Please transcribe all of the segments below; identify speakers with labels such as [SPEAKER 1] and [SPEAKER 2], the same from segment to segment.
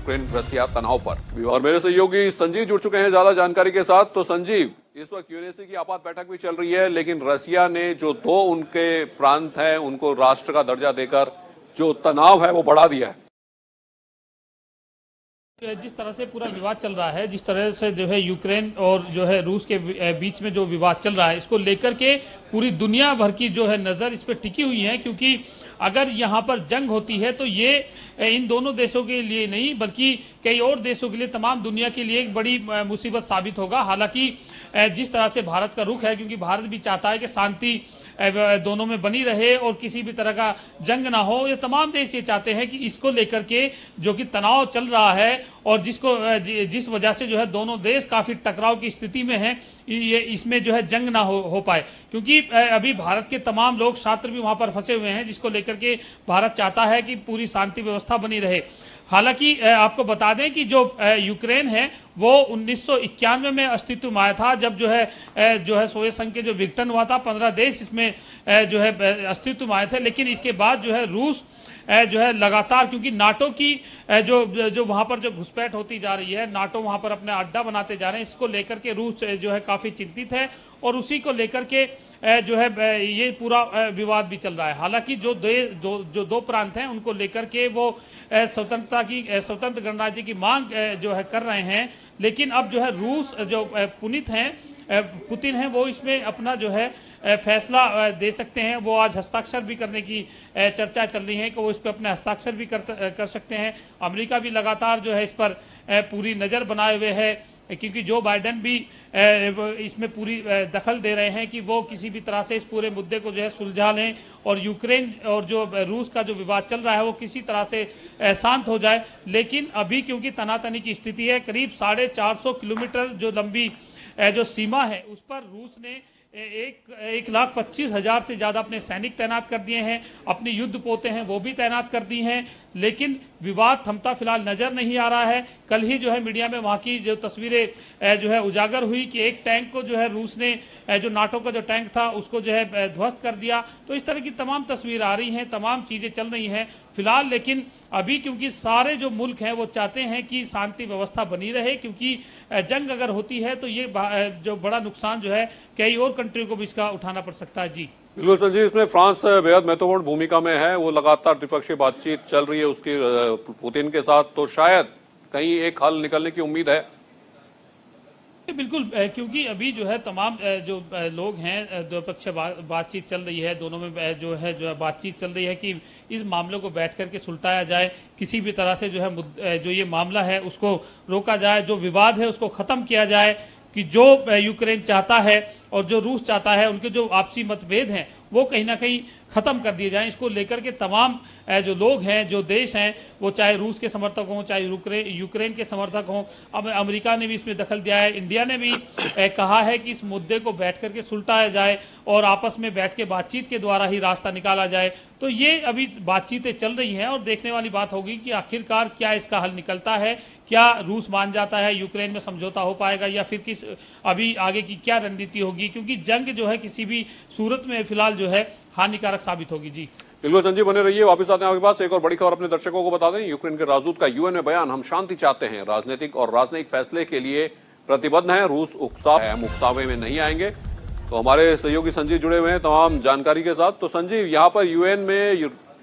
[SPEAKER 1] Ukraine रसिया तनाव पर। और मेरे सहयोगी संजीव जुड़ चुके हैं ज्यादा जानकारी के साथ। तो संजीव, इस वक्त यूएनएससी की आपात बैठक भी चल रही है, लेकिन रसिया ने जो दो उनके प्रांत हैं उनको राष्ट्र का दर्जा देकर जो तनाव है वो बढ़ा दिया है।
[SPEAKER 2] जिस तरह से पूरा विवाद चल रहा है, जिस तरह से जो है यूक्रेन और जो है रूस के बीच में जो विवाद चल रहा है, इसको लेकर के पूरी दुनिया भर की जो है नज़र इस पर टिकी हुई है। क्योंकि अगर यहाँ पर जंग होती है तो ये इन दोनों देशों के लिए नहीं बल्कि कई और देशों के लिए, तमाम दुनिया के लिए एक बड़ी मुसीबत साबित होगा। हालांकि जिस तरह से भारत का रुख है, क्योंकि भारत भी चाहता है कि शांति दोनों में बनी रहे और किसी भी तरह का जंग ना हो, ये तमाम देश ये चाहते हैं कि इसको लेकर के जो कि तनाव चल रहा है और जिस वजह से जो है दोनों देश काफी टकराव की स्थिति में हैं, ये इसमें जो है जंग ना हो पाए। क्योंकि अभी भारत के तमाम लोग, छात्र भी वहां पर फंसे हुए हैं, जिसको लेकर के भारत चाहता है कि पूरी शांति व्यवस्था बनी रहे। हालांकि आपको बता दें कि जो यूक्रेन है वो 1991 में अस्तित्व में आया था, जब जो है सोवियत संघ के जो विघटन हुआ था, 15 देश इसमें जो है अस्तित्व में आए थे। लेकिन इसके बाद जो है रूस जो है लगातार, क्योंकि नाटो की जो वहां पर जो घुसपैठ होती जा रही है, नाटो वहां पर अपने अड्डा बनाते जा रहे हैं, इसको लेकर के रूस जो है काफी चिंतित है और उसी को लेकर के जो है ये पूरा विवाद भी चल रहा है। हालांकि जो दो प्रांत हैं उनको लेकर के वो स्वतंत्र गणराज्य की मांग जो है कर रहे हैं। लेकिन अब जो है रूस जो पुतिन हैं वो इसमें अपना जो है फैसला दे सकते हैं। वो आज हस्ताक्षर भी करने की चर्चा चल रही है कि वो इस पर अपने हस्ताक्षर भी कर सकते हैं। अमेरिका भी लगातार जो है इस पर पूरी नज़र बनाए हुए है, क्योंकि जो बाइडेन भी इसमें पूरी दखल दे रहे हैं कि वो किसी भी तरह से इस पूरे मुद्दे को जो है सुलझा लें और यूक्रेन और जो रूस का जो विवाद चल रहा है वो किसी तरह से शांत हो जाए। लेकिन अभी क्योंकि तनातनी की स्थिति है, करीब 450 किलोमीटर जो लंबी जो सीमा है उस पर रूस ने 1,25,000 से ज़्यादा अपने सैनिक तैनात कर दिए हैं, अपने युद्ध पोते हैं वो भी तैनात कर दी हैं। लेकिन विवाद थमता फिलहाल नजर नहीं आ रहा है। कल ही जो है मीडिया में वहाँ की जो तस्वीरें जो है उजागर हुई कि एक टैंक को जो है रूस ने, जो नाटो का जो टैंक था उसको जो है ध्वस्त कर दिया। तो इस तरह की तमाम तस्वीर आ रही हैं, तमाम चीज़ें चल रही हैं फिलहाल। लेकिन अभी क्योंकि सारे जो मुल्क हैं वो चाहते हैं कि शांति व्यवस्था बनी रहे, क्योंकि जंग अगर होती है तो ये जो बड़ा नुकसान जो है कई और कंट्रियों को भी इसका उठाना पड़ सकता है। जी
[SPEAKER 1] बिल्कुल संजीव, इसमें फ्रांस बेहद महत्वपूर्ण भूमिका में है। वो लगातार द्विपक्षीय बातचीत चल रही है उसकी पुतिन के साथ, तो शायद कहीं एक हल निकलने की उम्मीद है।
[SPEAKER 2] बिल्कुल, क्योंकि अभी जो है तमाम जो लोग हैं, द्विपक्षीय बातचीत चल रही है, दोनों में जो है बातचीत चल रही है कि इस मामले को बैठ करके सुलटाया जाए, किसी भी तरह से जो है जो ये मामला है उसको रोका जाए, जो विवाद है उसको ख़त्म किया जाए, कि जो यूक्रेन चाहता है और जो रूस चाहता है उनके जो आपसी मतभेद हैं वो कहीं ना कहीं ख़त्म कर दिए जाएं। इसको लेकर के तमाम जो लोग हैं, जो देश हैं, वो चाहे रूस के समर्थक हों, चाहे यूक्रेन के समर्थक हों, अब अमेरिका ने भी इसमें दखल दिया है, इंडिया ने भी कहा है कि इस मुद्दे को बैठ करके सुलटाया जाए और आपस में बैठ के बातचीत के द्वारा ही रास्ता निकाला जाए। तो ये अभी बातचीतें चल रही हैं और देखने वाली बात होगी कि आखिरकार क्या इसका हल निकलता है। क्या रूस मान जाता है, यूक्रेन में समझौता हो पाएगा, या फिर किस अभी आगे की क्या रणनीति होगी, क्योंकि जंग जो है किसी भी सूरत में फिलहाल जो है हानिकारक साबित होगी। जी
[SPEAKER 1] बिल्कुल संजीव, बने रहिए, वापस आते हैं आपके पास। एक और बड़ी खबर अपने दर्शकों को बता दें। यूक्रेन के राजदूत का यूएन में बयान, हम शांति चाहते हैं, राजनीतिक और राजनयिक फैसले के लिए प्रतिबद्ध हैं, रूस उकसावे में नहीं आएंगे। तो हमारे सहयोगी संजीव जुड़े हुए हैं तमाम जानकारी के साथ। तो संजीव, यहाँ पर यूएन में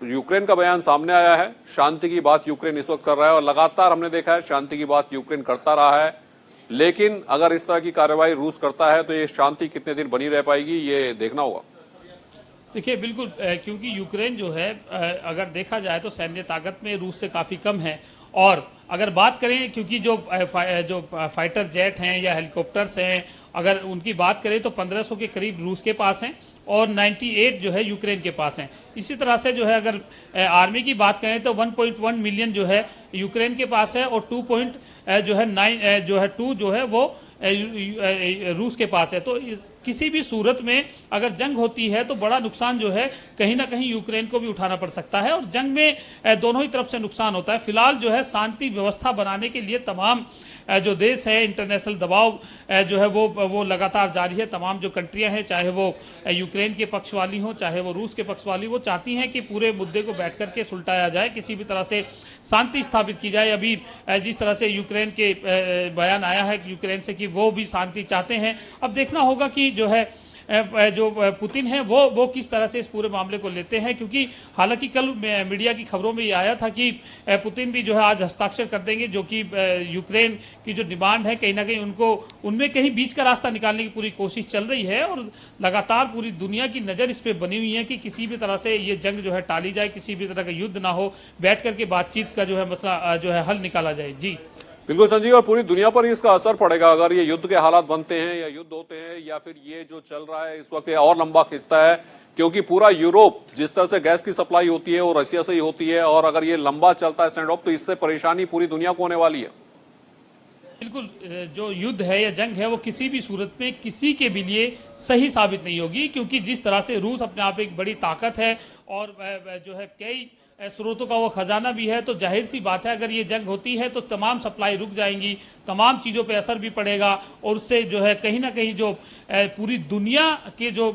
[SPEAKER 1] यूक्रेन का बयान सामने आया है, शांति की बात यूक्रेन इस वक्त कर रहा है और लगातार हमने देखा है शांति की बात यूक्रेन करता रहा है। लेकिन अगर इस तरह की कार्रवाई रूस करता है तो ये शांति कितने दिन बनी रह पाएगी, ये देखना होगा।
[SPEAKER 2] देखिए बिल्कुल, क्योंकि यूक्रेन जो है अगर देखा जाए तो सैन्य ताकत में रूस से काफ़ी कम है। और अगर बात करें, क्योंकि जो फाइटर जेट हैं या हेलीकॉप्टर्स हैं, अगर उनकी बात करें तो 1500 के करीब रूस के पास हैं और 98 जो है यूक्रेन के पास हैं। इसी तरह से जो है अगर आर्मी की बात करें तो 1.1 मिलियन जो है यूक्रेन के पास है और 2.9 जो है वो रूस के पास है। तो किसी भी सूरत में अगर जंग होती है तो बड़ा नुकसान जो है कहीं ना कहीं यूक्रेन को भी उठाना पड़ सकता है, और जंग में दोनों ही तरफ से नुकसान होता है। फिलहाल जो है शांति व्यवस्था बनाने के लिए तमाम जो देश है, इंटरनेशनल दबाव जो है वो लगातार जारी है। तमाम जो कंट्रियां हैं, चाहे वो यूक्रेन के पक्ष वाली हो, चाहे वो रूस के पक्ष वाली, वो चाहती हैं कि पूरे मुद्दे को बैठ करके सुलटाया जाए, किसी भी तरह से शांति स्थापित की जाए। अभी जिस तरह से यूक्रेन के बयान आया है यूक्रेन से कि वो भी शांति चाहते हैं, अब देखना होगा कि जो है जो पुतिन है वो किस तरह से इस पूरे मामले को लेते हैं, क्योंकि हालांकि कल मीडिया की खबरों में ये आया था कि पुतिन भी जो है आज हस्ताक्षर कर देंगे, जो कि यूक्रेन की जो डिमांड है कहीं ना कहीं उनको उनमें कहीं बीच का रास्ता निकालने की पूरी कोशिश चल रही है, और लगातार पूरी दुनिया की नज़र इस पर बनी हुई है कि किसी भी तरह से ये जंग जो है टाली जाए, किसी भी तरह का युद्ध ना हो, बैठ करके बातचीत का जो है मसला जो है हल निकाला जाए। जी
[SPEAKER 1] बिल्कुल संजीव, और पूरी दुनिया पर इसका असर पड़ेगा अगर ये युद्ध के हालात बनते हैं या युद्ध होते हैं, या फिर ये जो चल रहा है इस वक्त और लंबा खिंचता है, क्योंकि पूरा यूरोप जिस तरह से गैस की सप्लाई होती है वो रशिया से ही होती है, और अगर ये लंबा चलता है स्टैंड ऑफ तो इससे परेशानी पूरी दुनिया को होने वाली है।
[SPEAKER 2] बिल्कुल, जो युद्ध है या जंग है वो किसी भी सूरत में किसी के भी लिए सही साबित नहीं होगी, क्योंकि जिस तरह से रूस अपने आप एक बड़ी ताकत है और जो है कई स्रोतों का वो खजाना भी है, तो जाहिर सी बात है अगर ये जंग होती है तो तमाम सप्लाई रुक जाएंगी, तमाम चीज़ों पे असर भी पड़ेगा, और उससे जो है कहीं ना कहीं जो पूरी दुनिया के जो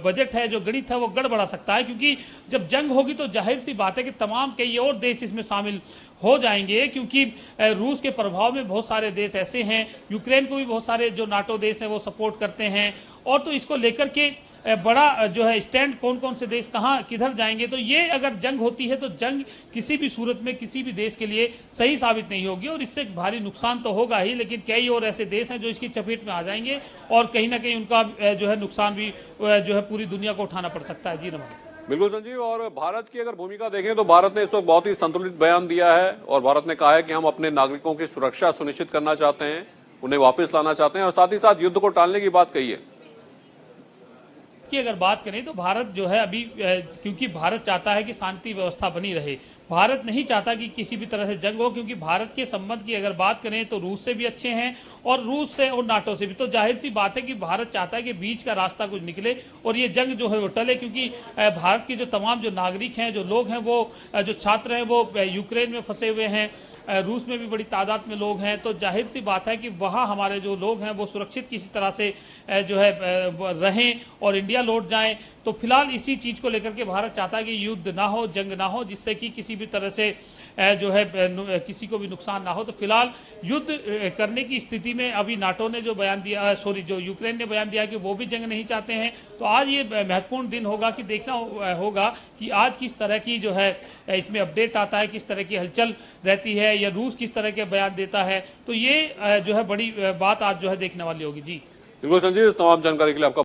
[SPEAKER 2] बजट है, जो गणित है, वो गड़बड़ा सकता है। क्योंकि जब जंग होगी तो जाहिर सी बात है कि तमाम कई और देश इसमें शामिल हो जाएंगे, क्योंकि रूस के प्रभाव में बहुत सारे देश ऐसे हैं, यूक्रेन को भी बहुत सारे जो नाटो देश हैं वो सपोर्ट करते हैं, और तो इसको लेकर के बड़ा जो है स्टैंड कौन कौन से देश कहाँ किधर जाएंगे, तो ये अगर जंग होती है तो जंग किसी भी सूरत में किसी भी देश के लिए सही साबित नहीं होगी, और इससे भारी नुकसान तो होगा ही, लेकिन कई और ऐसे देश हैं जो इसकी चपेट में आ जाएंगे, और कहीं ना कहीं उनका जो है नुकसान भी जो है पूरी दुनिया को उठाना पड़ सकता है। जी नमन।
[SPEAKER 1] बिल्कुल संजीव, और भारत की अगर भूमिका देखें तो भारत ने इस वक्त बहुत ही संतुलित बयान दिया है, और भारत ने कहा है कि हम अपने नागरिकों की सुरक्षा सुनिश्चित करना चाहते हैं, उन्हें वापस लाना चाहते हैं, और साथ ही साथ युद्ध को टालने की बात कही है।
[SPEAKER 2] की अगर बात करें तो भारत जो है अभी क्योंकि भारत चाहता है कि शांति व्यवस्था बनी रहे, भारत नहीं चाहता कि किसी भी तरह से जंग हो, क्योंकि भारत के संबंध की अगर बात करें तो रूस से भी अच्छे हैं, और रूस से और नाटो से भी, तो जाहिर सी बात है कि भारत चाहता है कि बीच का रास्ता कुछ निकले और ये जंग जो है वो टले, क्योंकि भारत के जो तमाम जो नागरिक हैं, जो लोग हैं, वो जो छात्र हैं वो यूक्रेन में फंसे हुए हैं, रूस में भी बड़ी तादाद में लोग हैं, तो जाहिर सी बात है कि वहाँ हमारे जो लोग हैं वो सुरक्षित किसी तरह से जो है रहें और इंडिया लौट जाएं। तो फिलहाल इसी चीज़ को लेकर के भारत चाहता है कि युद्ध ना हो, जंग ना हो, जिससे कि किसी भी तरह से जो है किसी को भी नुकसान ना हो। तो फिलहाल युद्ध करने की स्थिति में अभी नाटो ने जो बयान दिया, जो यूक्रेन ने बयान दिया कि वो भी जंग नहीं चाहते हैं, तो आज ये महत्वपूर्ण दिन होगा कि देखना होगा कि आज किस तरह की जो है इसमें अपडेट आता है, किस तरह की हलचल रहती है, या रूस किस तरह के बयान देता है, तो ये जो है बड़ी बात आज जो है देखने वाली होगी। जी
[SPEAKER 1] बिल्कुल संजीव, इस तमाम जानकारी के लिए आपका